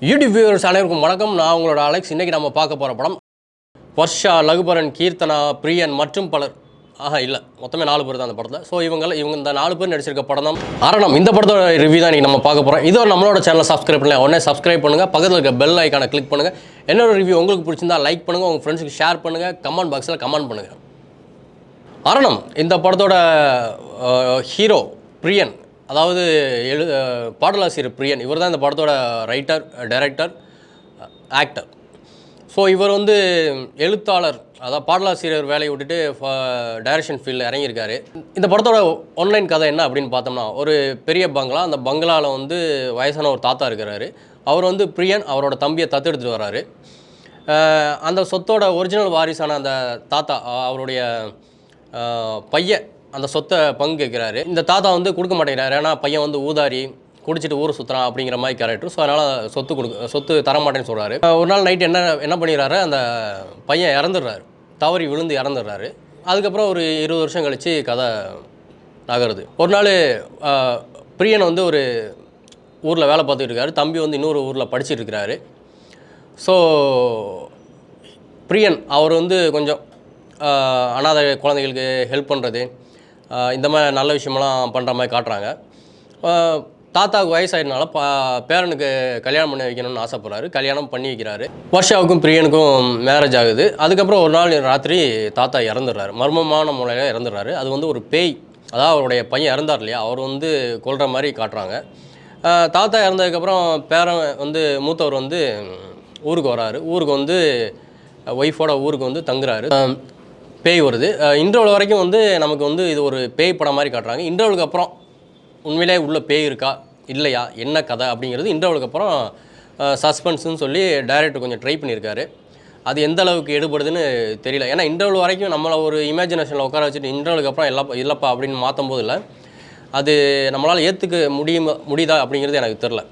YouTube viewers அனைவருக்கும் வணக்கம். நான் உங்களோட அலெக்ஸ். இன்றைக்கி நம்ம பார்க்க போகிற படம் வர்ஷா, லகுபரன், கீர்த்தனா, பிரியன் மற்றும் பலர். இல்லை, மொத்தமே 4 பேர் தான் அந்த படத்தில். ஸோ இவங்க இந்த 4 பேர் நடிச்சிருக்க படம் தான் அரணம். இந்த படத்தோட ரிவ்யூ தான் இன்றைக்கி நம்ம பார்க்க போகிறோம். இதோ நம்மளோட சேனலை சப்ஸ்கிரைப் பண்ணல, உடனே சப்ஸ்கிரைப் பண்ணுங்கள். பக்கத்தில் இருக்க பெல் ஐக்கானை கிளிக் பண்ணுங்கள். என்னோட ரிவ்யூ உங்களுக்கு பிடிச்சிருந்தா லைக் பண்ணுங்கள், உங்கள் ஃப்ரெண்ட்ஸுக்கு ஷேர் பண்ணுங்கள், கமெண்ட் பாக்ஸில் கமெண்ட் பண்ணுங்கள். அரணம் இந்த படத்தோட ஹீரோ பிரியன், அதாவது பாடலாசிரியர் பிரியன். இவர் தான் இந்த படத்தோட ரைட்டர், டைரக்டர், ஆக்டர். ஸோ இவர் வந்து எழுத்தாளர், அதாவது பாடலாசிரியர் வேலையை விட்டுட்டு டைரக்ஷன் ஃபீல்டில் இறங்கியிருக்காரு. இந்த படத்தோட ஆன்லைன் கதை என்ன அப்படின்னு பார்த்தோம்னா, ஒரு பெரிய பங்களா, அந்த பங்களாவில் வந்து வயசான ஒரு தாத்தா இருக்கிறாரு. அவர் வந்து பிரியன் அவரோட தம்பியை தத்தெடுத்துட்டு வர்றாரு. அந்த சொத்தோட ஒரிஜினல் வாரிசான அந்த தாத்தா, அவருடைய பையன் அந்த சொத்தை பங்கு கேட்குறாரு. இந்த தாத்தா வந்து கொடுக்க மாட்டேங்கிறாரு. ஏன்னா பையன் வந்து ஊதாரி, குடிச்சிட்டு ஊர் சுற்றுறான் அப்படிங்கிற மாதிரி கேரக்டர். ஸோ அதனால் சொத்து தரமாட்டேன்னு சொல்கிறாரு. ஒரு நாள் நைட்டு என்ன பண்ணிடுறாரு, அந்த பையன் இறந்துடுறாரு, தவறி விழுந்து இறந்துடுறாரு. அதுக்கப்புறம் ஒரு 20 வருஷம் கழித்து கதை நகருது. ஒரு நாள் பிரியன் வந்து ஒரு ஊரில் வேலை பார்த்துட்டு இருக்காரு, தம்பி வந்து இன்னொரு ஊரில் படிச்சுட்டு இருக்கிறாரு. ஸோ பிரியன் அவர் வந்து கொஞ்சம் அனாதை குழந்தைகளுக்கு ஹெல்ப் பண்ணுறது, இந்த மாதிரி நல்ல விஷயமெல்லாம் பண்ணுற மாதிரி காட்டுறாங்க. தாத்தாவுக்கு வயசாயினால பேரனுக்கு கல்யாணம் பண்ணி வைக்கணும்னு ஆசைப்படுறாரு. கல்யாணம் பண்ணி வைக்கிறாரு. வர்ஷாவுக்கும் பிரியனுக்கும் மேரேஜ் ஆகுது. அதுக்கப்புறம் ஒரு நாள் ராத்திரி தாத்தா இறந்துடுறாரு, மர்மமான முறையில் இறந்துடுறாரு. அது வந்து ஒரு பேய், அதாவது அவருடைய பையன் இறந்தார் இல்லையா, அவர் வந்து கொல்ற மாதிரி காட்டுறாங்க. தாத்தா இறந்ததுக்கப்புறம் பேரன் வந்து மூத்தவர் வந்து ஊருக்கு வராரு. ஊருக்கு வந்து ஒய்ஃபோட ஊருக்கு வந்து தங்குறாரு. பேய் வருது. இன்டர்வல் வரைக்கும் வந்து நமக்கு வந்து இது ஒரு பேய் படம் மாதிரி காட்டுறாங்க. இன்டர்வலுக்கு அப்புறம் உண்மையிலே உள்ள பேய் இருக்கா இல்லையா, என்ன கதை அப்படிங்கிறது இன்டர்வலுக்கு அப்புறம் சஸ்பென்ஸ்னு சொல்லி டைரக்டர் கொஞ்சம் ட்ரை பண்ணியிருக்காரு. அது எந்த அளவுக்கு எடுபடுதுன்னு தெரியல. ஏன்னா இன்டர்வல் வரைக்கும் நம்மளை ஒரு இமேஜினேஷனில் உட்கார வச்சுட்டு இன்டர்வலுக்கு அப்புறம் இல்லைப்பா அப்படின்னு மாற்றும் போது இல்லை, அது நம்மளால் ஏற்றுக்க முடியுதா அப்படிங்கிறது எனக்கு தெரில.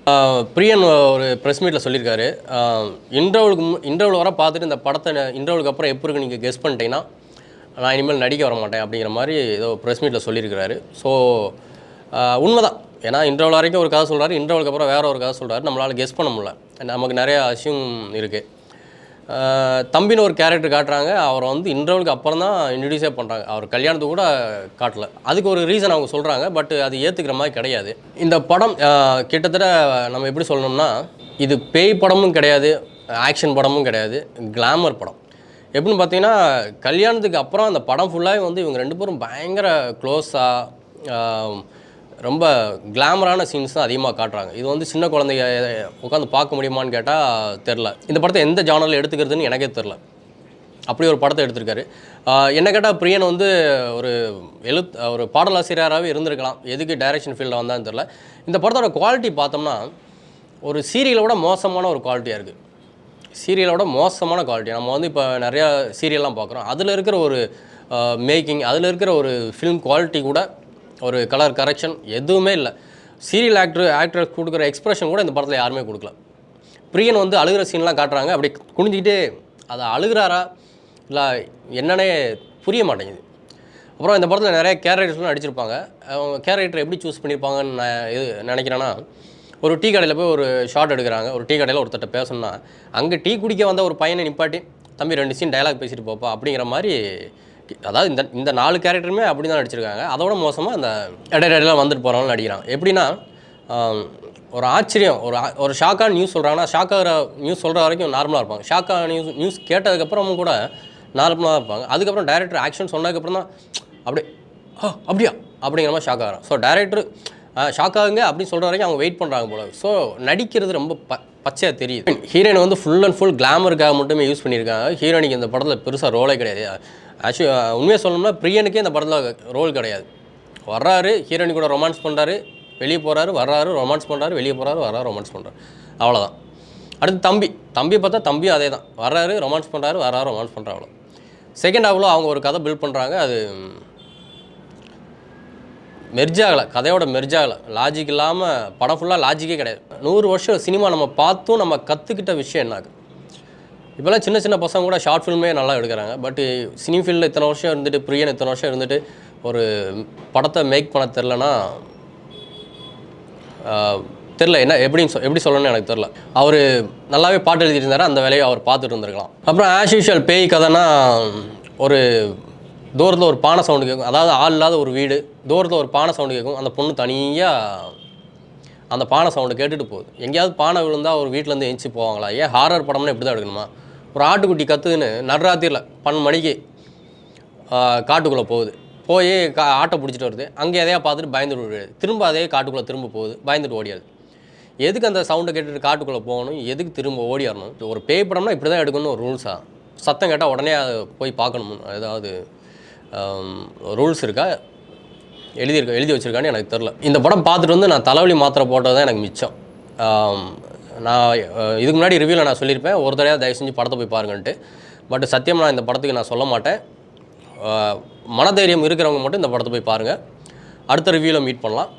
பிரியன் ஒரு ப்ரெஸ் மீட்டில் சொல்லியிருக்காரு, இன்டர்வல் வர பார்த்துட்டு இந்த படத்தை இன்டர்வலுக்கு அப்புறம் எப்படி இருக்கு நீங்கள் கெஸ் பண்ணிட்டீங்கன்னா நான் இனிமேல் நடிக்க வர மாட்டேன் அப்படிங்கிற மாதிரி ஏதோ ப்ரெஸ் மீட்டில் சொல்லியிருக்கிறாரு. ஸோ உண்மைதான். ஏன்னா இன்டர்வல் வரைக்கும் ஒரு கதை சொல்கிறாரு, இன்டர்வலுக்கு அப்புறம் வேறு ஒரு கதை சொல்கிறாரு. நம்மளால் கெஸ் பண்ண முடியல, நமக்கு நிறையா அசியம் இருக்குது. தம்பின்னு ஒரு கேரக்டர் காட்டுறாங்க, அவரை வந்து இன்டர்வலுக்கு அப்புறம் தான் இன்ட்ரடியூஸே பண்ணுறாங்க. அவர் கல்யாணத்துக்கு கூட காட்டல. அதுக்கு ஒரு ரீசன் அவங்க சொல்கிறாங்க, பட் அது ஏற்றுக்கிற மாதிரி கிடையாது. இந்த படம் கிட்டத்தட்ட நம்ம எப்படி சொல்லணும்னா, இது பேய் படமும் கிடையாது, ஆக்ஷன் படமும் கிடையாது, கிளாமர் படம். எப்படின்னு பார்த்தீங்கன்னா, கல்யாணத்துக்கு அப்புறம் அந்த படம் ஃபுல்லாகவே வந்து இவங்க 2 பேரும் பயங்கர க்ளோஸாக ரொம்ப கிளாமரான சீன்ஸ் தான் அதிகமாக காட்டுறாங்க. இது வந்து சின்ன குழந்தைங்க உட்காந்து பார்க்க முடியுமான்னு கேட்டால் தெரில. இந்த படத்தை எந்த ஜானரில் எடுத்துக்கிறதுன்னு எனக்கே தெரில. அப்படி ஒரு படத்தை எடுத்திருக்காரு. என்ன கேட்டால் பிரியன் வந்து ஒரு பாடலாசிரியராகவே இருந்திருக்கலாம். எதுக்கு டைரக்ஷன் ஃபீல்டில் வந்தான்னு தெரில. இந்த படத்தோட குவாலிட்டி பார்த்தோம்னா ஒரு சீரியலோட மோசமான ஒரு குவாலிட்டியாக இருக்குது. சீரியலோட மோசமான குவாலிட்டி. நம்ம வந்து இப்போ நிறையா சீரியல்லாம் பார்க்குறோம், அதில் இருக்கிற ஒரு மேக்கிங், அதில் இருக்கிற ஒரு ஃபிலிம் குவாலிட்டி கூட, ஒரு கலர் கரெக்ஷன் எதுவுமே இல்லை. சீரியல் ஆக்டர் கொடுக்குற எக்ஸ்ப்ரெஷன் கூட இந்த படத்தில் யாருமே கொடுக்கல. பிரியன் வந்து அழுகிற சீன்லாம் காட்டுறாங்க, அப்படி குனிஞ்சிக்கிட்டு அதை அழுகிறாரா இல்லை என்னன்னே புரிய மாட்டேங்குது. அப்புறம் இந்த படத்தில் நிறைய கேரக்டர்ஸ்லாம் நடிச்சிருப்பாங்க. அவங்க கேரக்டர் எப்படி சூஸ் பண்ணியிருப்பாங்கன்னு நான் நினைக்கிறேன்னா, ஒரு டீ கடையில் போய் ஒரு ஷார்ட் எடுக்கிறாங்க. ஒரு டீ கடையில் ஒருத்தட்ட பேசணும்னா, அங்கே டீ குடிக்க வந்த ஒரு பையனை நிப்பாட்டி, தம்பி 2 சீன் டைலாக் பேசிட்டு போப்பா அப்படிங்கிற மாதிரி. அதாவது இந்த 4 கேரக்டருமே அப்படி தான் நடிச்சிருக்காங்க. அதோட மோசமாக அந்த இடையிலாம் வந்துட்டு போகிறவங்க நடிக்கிறாங்க. எப்படின்னா, ஒரு ஆச்சரியம், ஒரு ஷாக்கான நியூஸ் சொல்கிறாங்கன்னா, ஷாக்காகிற நியூஸ் சொல்கிற வரைக்கும் நார்மலாக இருப்பாங்க. ஷாக்கான நியூஸ் கேட்டதுக்கப்புறமும் கூட நார்மலாக தான் இருப்பாங்க. அதுக்கப்புறம் டைரக்டர் ஆக்ஷன் சொன்னதுக்கப்புறம் தான் அப்படியா அப்படிங்கிற மாதிரி ஷாக் ஆகிறான். ஸோ டைரக்டர் ஷாக் ஆகுங்க அப்படின்னு சொல்கிற வரைக்கும் அவங்க வெயிட் பண்ணுறாங்க போல. ஸோ நடிக்கிறது ரொம்ப பச்சையாக தெரியுது. ஹீரோயின் வந்து ஃபுல் அண்ட் ஃபுல் கிளாமருக்காக மட்டுமே யூஸ் பண்ணியிருக்காங்க. ஹீரோயினுக்கு இந்த படத்தில் பெருசாக ரோலே கிடையாது. ஆக்சுவலி உண்மையாக சொல்லணும்னா பிரியனுக்கே இந்த படத்தில் ரோல் கிடையாது. வர்றாரு, ஹீரோயின் கூட ரொமான்ஸ் பண்ணுறாரு, வெளியே போகிறாரு, வர்றாரு, ரொமான்ஸ் பண்ணுறாரு, வெளியே போகிறாரு, வர்றாரு, ரொமான்ஸ் பண்ணுறாரு, அவ்வளோதான். அடுத்து தம்பி பார்த்தா தம்பியும் அதே தான், வர்றாரு, ரொமான்ஸ் பண்ணுறாரு, வர்றாரு, ரொமான்ஸ் பண்ணுறாரு, அவ்வளோ. செகண்ட் ஹாஃபில் அவங்க ஒரு கதை பில்ட் பண்ணுறாங்க, அது மெர்ஜ் ஆகலை, கதையோட மெர்ஜ் ஆகலை, லாஜிக் இல்லாமல் படம் ஃபுல்லாக லாஜிக்கே கிடையாது. 100 வருஷம் சினிமா நம்ம பார்த்தும் நம்ம கற்றுக்கிட்ட விஷயம் என்னாக்கு. இப்போலாம் சின்ன பசங்க கூட ஷார்ட் ஃபில்மே நல்லா எடுக்கிறாங்க. பட் சினி ஃபீல்டில் இத்தனை வருஷம் இருந்துட்டு, பிரியன் இத்தனை வருஷம் இருந்துட்டு ஒரு படத்தை மேக் பண்ண தெரிலனா தெரில என்ன எப்படி சொல்லணும்னு எனக்கு தெரில. அவர் நல்லாவே பாட்டு எழுதிட்டு இருந்தார், அந்த வேலையை அவர் பார்த்துட்டு இருந்திருக்கலாம். அப்புறம் ஆஸ் யூஷுவல் பேய் கதைனா, ஒரு தூரத்தில் ஒரு பானை சவுண்டு கேட்கும். அதாவது ஆள் இல்லாத ஒரு வீடு, தூரத்தில் ஒரு பானை சவுண்டு கேட்கும். அந்த பொண்ணு தனியாக அந்த பானை சவுண்டு கேட்டுட்டு போகுது. எங்கேயாவது பானை விழுந்தால் ஒரு வீட்டிலேருந்து எந்திச்சு போவாங்களா? ஏன் ஹாரர் படம்னா இப்படி தான் எடுக்கணுமா? ஒரு ஆட்டுக்குட்டி கத்துதுன்னு நடுராத்திரியில் 12 மணிக்கு காட்டுக்குள்ளே போகுது. போய் ஆட்டை பிடிச்சிட்டு வருது. அங்கே எதையா பார்த்துட்டு பயந்துட்டு ஓடியாது. திரும்ப அதே காட்டுக்குள்ளே திரும்ப போகுது, பயந்துட்டு ஓடியாது. எதுக்கு அந்த சவுண்டை கேட்டுட்டு காட்டுக்குள்ளே போகணும்? எதுக்கு திரும்ப ஓடிடணும்? ஒரு பேய் படம்னா இப்படி தான் எடுக்கணும்னு ஒரு ரூல்ஸா? சத்தம் கேட்டால் உடனே அதை போய் பார்க்கணும், ஏதாவது ரூல்ஸ் இருக்கா? எழுதி வச்சுருக்கான்னு எனக்கு தெரில. இந்த படம் பார்த்துட்டு வந்து நான் தலைவலி மாத்திரை போட்டது தான் எனக்கு மிச்சம். நான் இதுக்கு முன்னாடி ரிவ்யூவில் நான் சொல்லியிருப்பேன், ஒரு தடவை தயவு செஞ்சு படத்தை போய் பாருங்கன்ட்டு. பட் சத்தியம் நான் இந்த படத்துக்கு நான் சொல்ல மாட்டேன். மனதைரியம் இருக்கிறவங்க மட்டும் இந்த படத்தை போய் பாருங்கள். அடுத்த ரிவ்யூவில் மீட் பண்ணலாம்.